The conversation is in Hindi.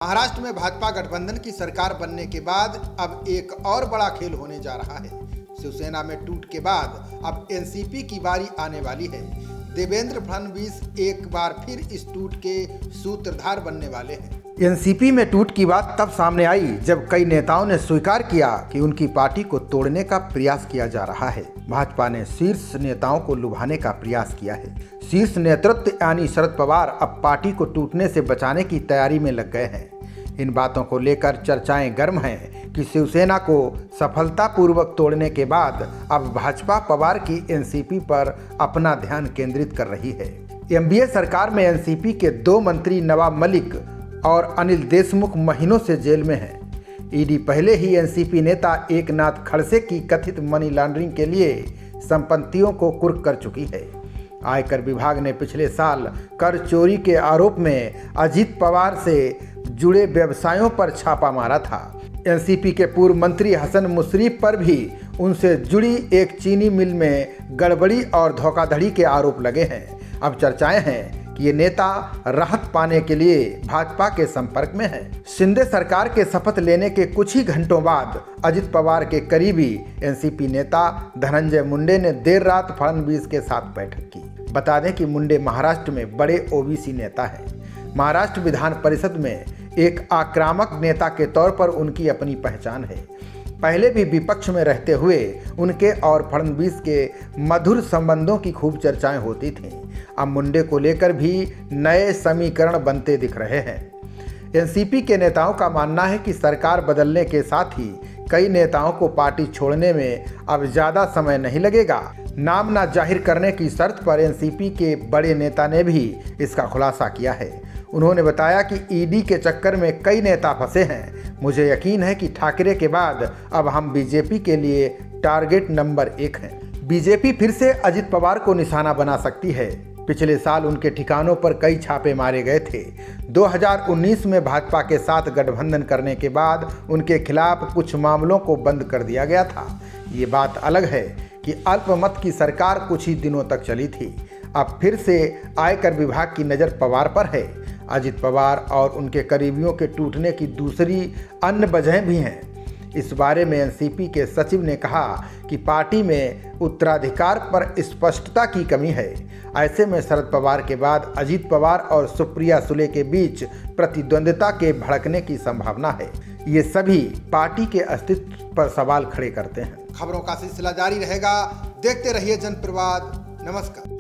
महाराष्ट्र में भाजपा गठबंधन की सरकार बनने के बाद अब एक और बड़ा खेल होने जा रहा है। शिवसेना में टूट के बाद अब एनसीपी की बारी आने वाली है। देवेंद्र फडणवीस एक बार फिर इस टूट के सूत्रधार बनने वाले हैं। एनसीपी में टूट की बात तब सामने आई जब कई नेताओं ने स्वीकार किया कि उनकी पार्टी को तोड़ने का प्रयास किया जा रहा है। भाजपा ने शीर्ष नेताओं को लुभाने का प्रयास किया है। शीर्ष नेतृत्व यानी शरद पवार अब पार्टी को टूटने से बचाने की तैयारी में लग गए हैं। इन बातों को लेकर चर्चाएं गर्म हैं कि शिवसेना को सफलतापूर्वक तोड़ने के बाद अब भाजपा पवार की एनसीपी पर अपना ध्यान केंद्रित कर रही है। एनडीए सरकार में एनसीपी के 2 मंत्री नवाब मलिक और अनिल देशमुख महीनों से जेल में हैं। ईडी पहले ही एनसीपी नेता एकनाथ खड़से की कथित मनी लॉन्ड्रिंग के लिए संपत्तियों को कुर्क कर चुकी है। आयकर विभाग ने पिछले साल कर चोरी के आरोप में अजित पवार से जुड़े व्यवसायों पर छापा मारा था। एनसीपी के पूर्व मंत्री हसन मुशर्रफ पर भी उनसे जुड़ी एक चीनी मिल में गड़बड़ी और धोखाधड़ी के आरोप लगे हैं। अब चर्चाएं हैं कि ये नेता राहत पाने के लिए भाजपा के संपर्क में हैं। शिंदे सरकार के शपथ लेने के कुछ ही घंटों बाद अजित पवार के करीबी एनसीपी नेता धनंजय मुंडे ने देर रात फडणवीस के साथ बैठक की। बता दें कि मुंडे महाराष्ट्र में बड़े ओबीसी नेता हैं। महाराष्ट्र विधान परिषद में एक आक्रामक नेता के तौर पर उनकी अपनी पहचान है। पहले भी विपक्ष में रहते हुए उनके और फडणवीस के मधुर संबंधों की खूब चर्चाएं होती थीं। अब मुंडे को लेकर भी नए समीकरण बनते दिख रहे हैं। एनसीपी के नेताओं का मानना है कि सरकार बदलने के साथ ही कई नेताओं को पार्टी छोड़ने में अब ज़्यादा समय नहीं लगेगा। नाम ना जाहिर करने की शर्त पर एनसीपी के बड़े नेता ने भी इसका खुलासा किया है। उन्होंने बताया कि ईडी के चक्कर में कई नेता फंसे हैं। मुझे यकीन है कि ठाकरे के बाद अब हम बीजेपी के लिए टारगेट नंबर 1 हैं। बीजेपी फिर से अजित पवार को निशाना बना सकती है। पिछले साल उनके ठिकानों पर कई छापे मारे गए थे। 2019 में भाजपा के साथ गठबंधन करने के बाद उनके खिलाफ कुछ मामलों को बंद कर दिया गया था। ये बात अलग है कि अल्पमत की सरकार कुछ ही दिनों तक चली थी। अब फिर से आयकर विभाग की नज़र पवार पर है। अजित पवार और उनके करीबियों के टूटने की दूसरी अन्य वजहें भी हैं। इस बारे में एनसीपी के सचिव ने कहा कि पार्टी में उत्तराधिकार पर स्पष्टता की कमी है। ऐसे में शरद पवार के बाद अजित पवार और सुप्रिया सुले के बीच प्रतिद्वंद्विता के भड़कने की संभावना है। ये सभी पार्टी के अस्तित्व पर सवाल खड़े करते हैं। खबरों का सिलसिला जारी रहेगा। देखते रहिए जनप्रवाद। नमस्कार।